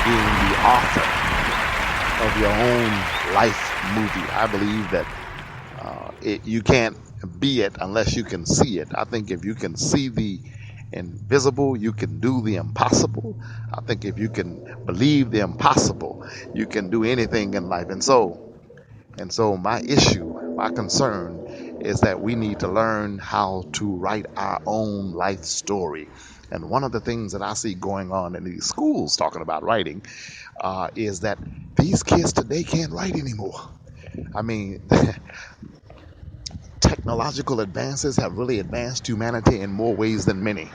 being the author of your own life movie. I believe that you can't be it unless you can see it. I think if you can see the invisible, you can do the impossible. I think if you can believe the impossible, you can do anything in life. And so my issue, my concern is that we need to learn how to write our own life story. And one of the things that I see going on in these schools talking about writing is that these kids today can't write anymore. I mean, technological advances have really advanced humanity in more ways than many.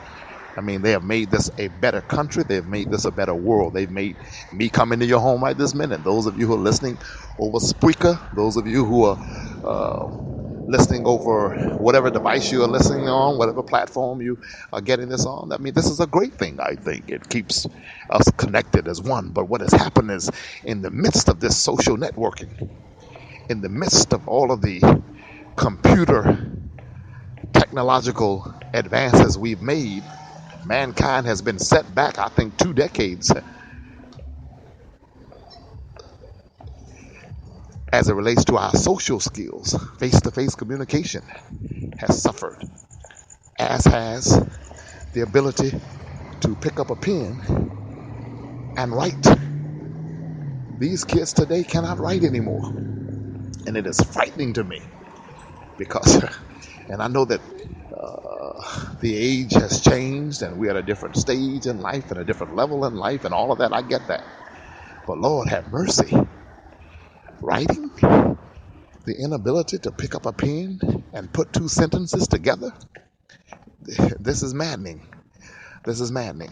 I mean, they have made this a better country. They've made this a better world. They've made me come into your home right this minute. Those of you who are listening over Spreaker, those of you who are listening over whatever device you are listening on, whatever platform you are getting this on, I mean, this is a great thing, I think. It keeps us connected as one. But what has happened is, in the midst of this social networking, in the midst of all of the computer technological advances we've made, mankind has been set back, I think, 2 decades as it relates to our social skills. Face-to-face communication has suffered, as has the ability to pick up a pen and write. These kids today cannot write anymore, and it is frightening to me because, and I know that the age has changed and we're at a different stage in life and a different level in life and all of that. I get that. But Lord have mercy. Writing, the inability to pick up a pen and put two sentences together, this is maddening. This is maddening.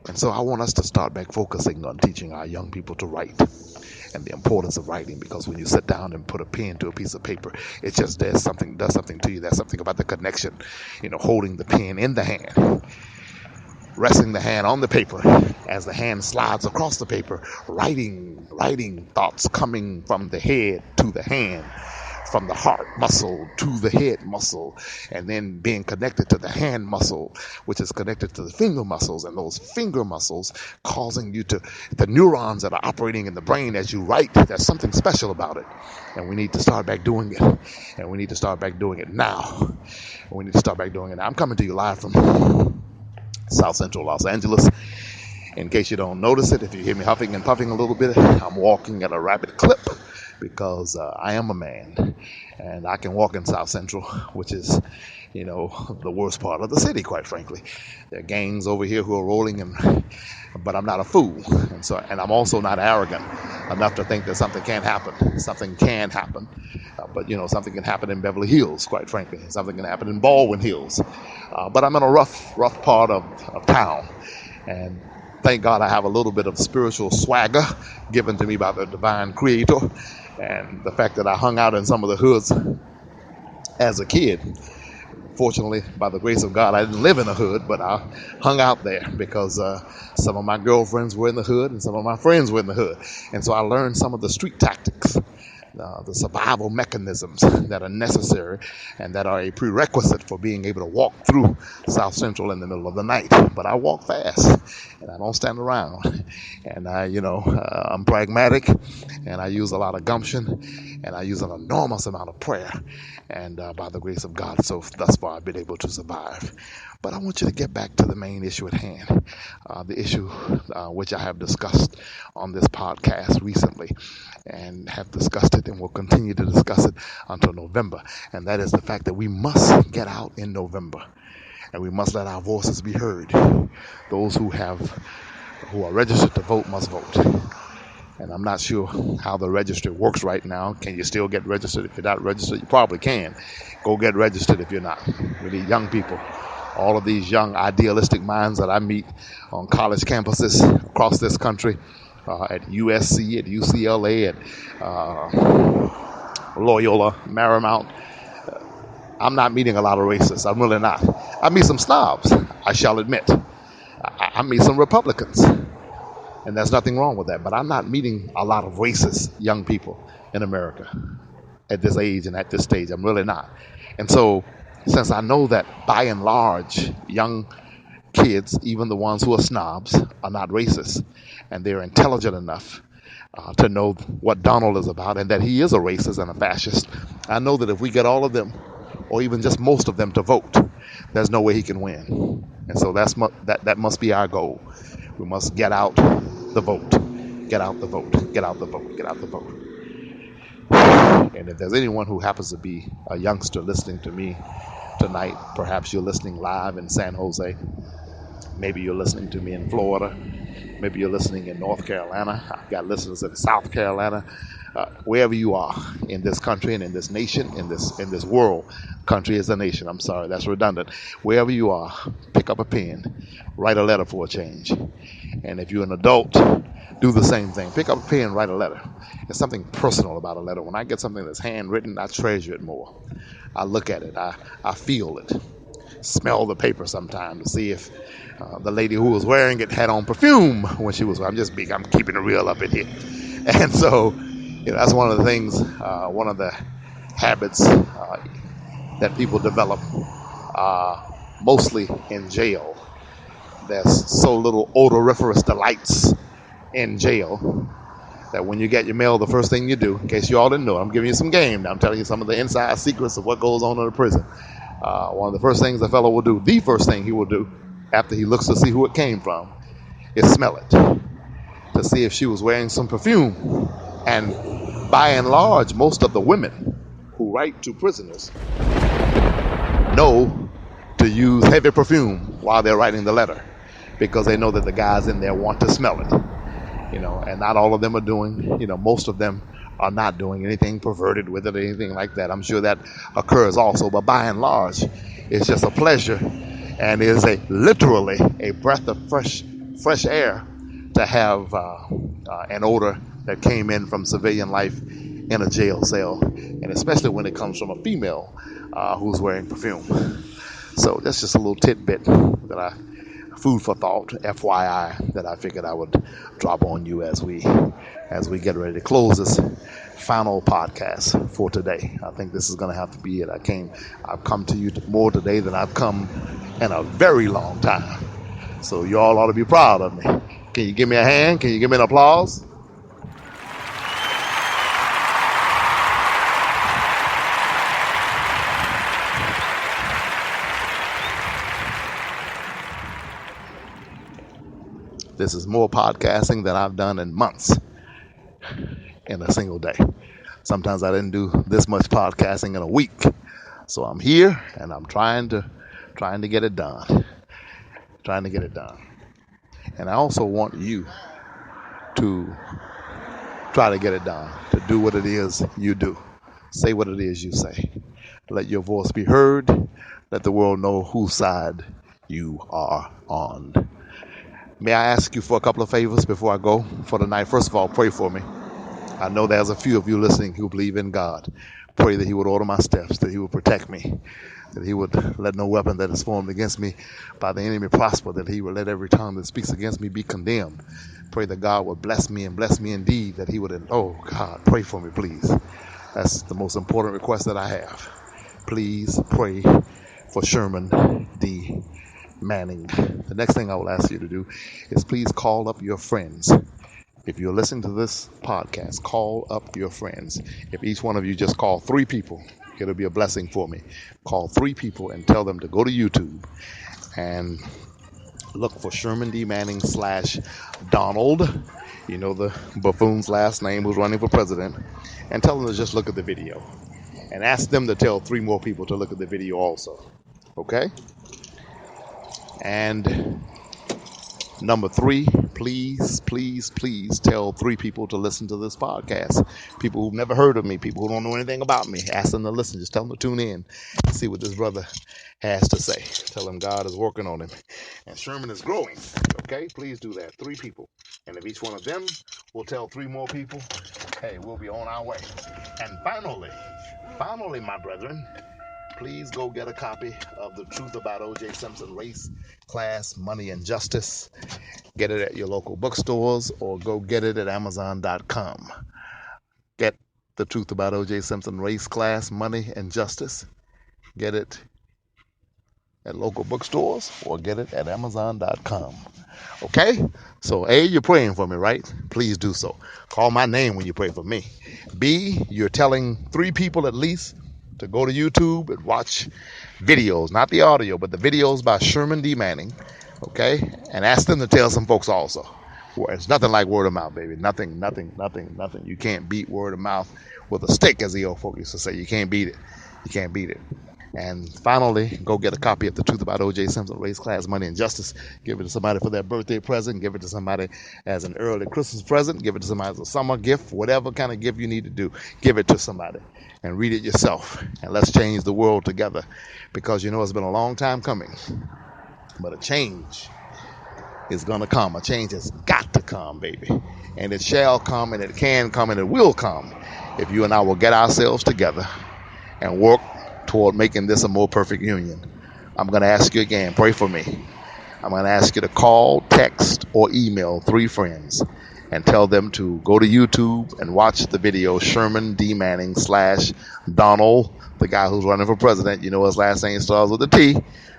And so I want us to start back focusing on teaching our young people to write and the importance of writing, because when you sit down and put a pen to a piece of paper, it just does something to you. There's something about the connection, holding the pen in the hand, resting the hand on the paper as the hand slides across the paper, writing thoughts coming from the head to the hand, from the heart muscle to the head muscle, and then being connected to the hand muscle, which is connected to the finger muscles, and those finger muscles causing you to, the neurons that are operating in the brain as you write, there's something special about it. And we need to start back doing it. And we need to start back doing it now. We need to start back doing it now. I'm coming to you live from South Central Los Angeles. In case you don't notice it, if you hear me huffing and puffing a little bit, I'm walking at a rapid clip because I am a man and I can walk in South Central, which is, the worst part of the city, quite frankly. There are gangs over here who are rolling, but I'm not a fool. And I'm also not arrogant enough to think that something can't happen. Something can happen. But something can happen in Beverly Hills, quite frankly. Something can happen in Baldwin Hills. But I'm in a rough part of town. And thank God I have a little bit of spiritual swagger given to me by the divine creator. And the fact that I hung out in some of the hoods as a kid. Fortunately, by the grace of God, I didn't live in a hood, but I hung out there because some of my girlfriends were in the hood and some of my friends were in the hood. And so I learned some of the street tactics, the survival mechanisms that are necessary and that are a prerequisite for being able to walk through South Central in the middle of the night. But I walk fast and I don't stand around. And I'm pragmatic and I use a lot of gumption and I use an enormous amount of prayer. And by the grace of God, so thus far I've been able to survive. But I want you to get back to the main issue at hand, the issue which I have discussed on this podcast recently and have discussed it and will continue to discuss it until November. And that is the fact that we must get out in November and we must let our voices be heard. Those who are registered to vote must vote. And I'm not sure how the registry works right now. Can you still get registered? If you're not registered, you probably can. Go get registered if you're not. We need young people. All of these young idealistic minds that I meet on college campuses across this country, at USC, at UCLA, at Loyola, Marymount. I'm not meeting a lot of racists. I'm really not. I meet some snobs, I shall admit. I meet some Republicans. And there's nothing wrong with that. But I'm not meeting a lot of racist young people in America at this age and at this stage. I'm really not. And so, since I know that by and large, young kids, even the ones who are snobs, are not racist, and they're intelligent enough to know what Donald is about and that he is a racist and a fascist. I know that if we get all of them, or even just most of them, to vote, there's no way he can win. And so that must be our goal. We must get out the vote. Get out the vote. Get out the vote. Get out the vote. And if there's anyone who happens to be a youngster listening to me tonight, perhaps you're listening live in San Jose. Maybe you're listening to me in Florida. Maybe you're listening in North Carolina. I've got listeners in South Carolina. Wherever you are in this country and in this nation, in this world, country is a nation. I'm sorry, that's redundant. Wherever you are, pick up a pen, write a letter for a change. And if you're an adult, do the same thing. Pick up a pen, write a letter. There's something personal about a letter. When I get something that's handwritten, I treasure it more. I look at it. I feel it. Smell the paper sometime to see if the lady who was wearing it had on perfume when she was. I'm keeping it real up in here. And so, that's one of the things, one of the habits that people develop, mostly in jail. There's so little odoriferous delights in jail that when you get your mail, the first thing you do, in case you all didn't know, I'm giving you some game. I'm telling you some of the inside secrets of what goes on in the prison. One of the first things the fellow will do, the first thing he will do after he looks to see who it came from, is smell it to see if she was wearing some perfume. And by and large, most of the women who write to prisoners know to use heavy perfume while they're writing the letter because they know that the guys in there want to smell it. And not all of them are doing, most of them are not doing anything perverted with it or anything like that. I'm sure that occurs also, but by and large, it's just a pleasure and is literally a breath of fresh air to have an odor that came in from civilian life in a jail cell, and especially when it comes from a female who's wearing perfume. So that's just a little tidbit food for thought, FYI, that I figured I would drop on you as we get ready to close this final podcast for today. I think this is going to have to be it. I've come to you more today than I've come in a very long time. So you all ought to be proud of me. Can you give me a hand? Can you give me an applause? This is more podcasting than I've done in months in a single day. Sometimes I didn't do this much podcasting in a week. So I'm here and I'm trying to get it done. Trying to get it done. And I also want you to try to get it done, to do what it is you do. Say what it is you say. Let your voice be heard. Let the world know whose side you are on. May I ask you for a couple of favors before I go for the night? First of all, pray for me. I know there's a few of you listening who believe in God. Pray that he would order my steps, that he would protect me, that he would let no weapon that is formed against me by the enemy prosper, that he would let every tongue that speaks against me be condemned. Pray that God would bless me and bless me indeed, that he would, oh God, pray for me, please. That's the most important request that I have. Please pray for Sherman D. Manning. The next thing I will ask you to do is please call up your friends. If you're listening to this podcast, call up your friends. If each one of you just call 3 people, it'll be a blessing for me. Call 3 people and tell them to go to YouTube and look for Sherman D. Manning / Donald. You know the buffoon's last name who's running for president. And tell them to just look at the video. And ask them to tell 3 more people to look at the video also. Okay? And number 3, please tell 3 people to listen to this podcast. People who've never heard of me, people who don't know anything about me. Ask them to listen. Just tell them to tune in and see what this brother has to say. Tell him God is working on him. And Sherman is growing. Okay? Please do that. 3 people. And if each one of them will tell 3 more people, hey, we'll be on our way. And finally, my brethren, please go get a copy of The Truth About O.J. Simpson, Race, Class, Money, and Justice. Get it at your local bookstores or go get it at Amazon.com. Get The Truth About O.J. Simpson, Race, Class, Money, and Justice. Get it at local bookstores or get it at Amazon.com. Okay? So, A, you're praying for me, right? Please do so. Call my name when you pray for me. B, you're telling 3 people at least to go to YouTube and watch videos, not the audio, but the videos by Sherman D. Manning. Okay? And ask them to tell some folks also. It's nothing like word of mouth, baby. Nothing. You can't beat word of mouth with a stick, as the old folk used to say. You can't beat it. You can't beat it. And finally, go get a copy of The Truth About O.J. Simpson, Race, Class, Money, and Justice. Give it to somebody for their birthday present. Give it to somebody as an early Christmas present. Give it to somebody as a summer gift. Whatever kind of gift you need to do, give it to somebody and read it yourself. And let's change the world together, because you know it's been a long time coming. But a change is going to come. A change has got to come, baby. And it shall come, and it can come, and it will come if you and I will get ourselves together and work toward making this a more perfect union. I'm going to ask you again, pray for me. I'm going to ask you to call, text, or email 3 friends and tell them to go to YouTube and watch the video Sherman D. Manning / Donald, the guy who's running for president. You know his last name starts with a T.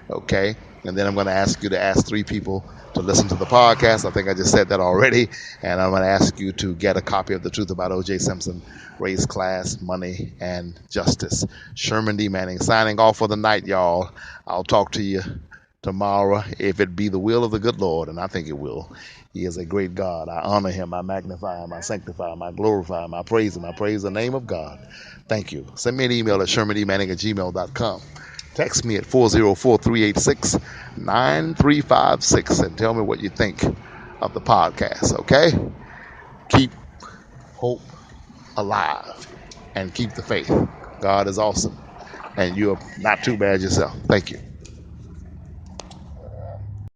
Okay? And then I'm going to ask you to ask 3 people to listen to the podcast. I think I just said that already. And I'm going to ask you to get a copy of The Truth About O.J. Simpson, Race, Class, Money, and Justice. Sherman D. Manning signing off for the night, y'all. I'll talk to you tomorrow, if it be the will of the good Lord, and I think it will. He is a great God. I honor him, I magnify him, I sanctify him, I glorify him, I praise him, I praise the name of God. Thank you. Send me an email at shermandmanning@gmail.com. Text me at 404-386-9356 and tell me what you think of the podcast, okay? Keep hope alive and keep the faith. God is awesome, and you're not too bad yourself. Thank you.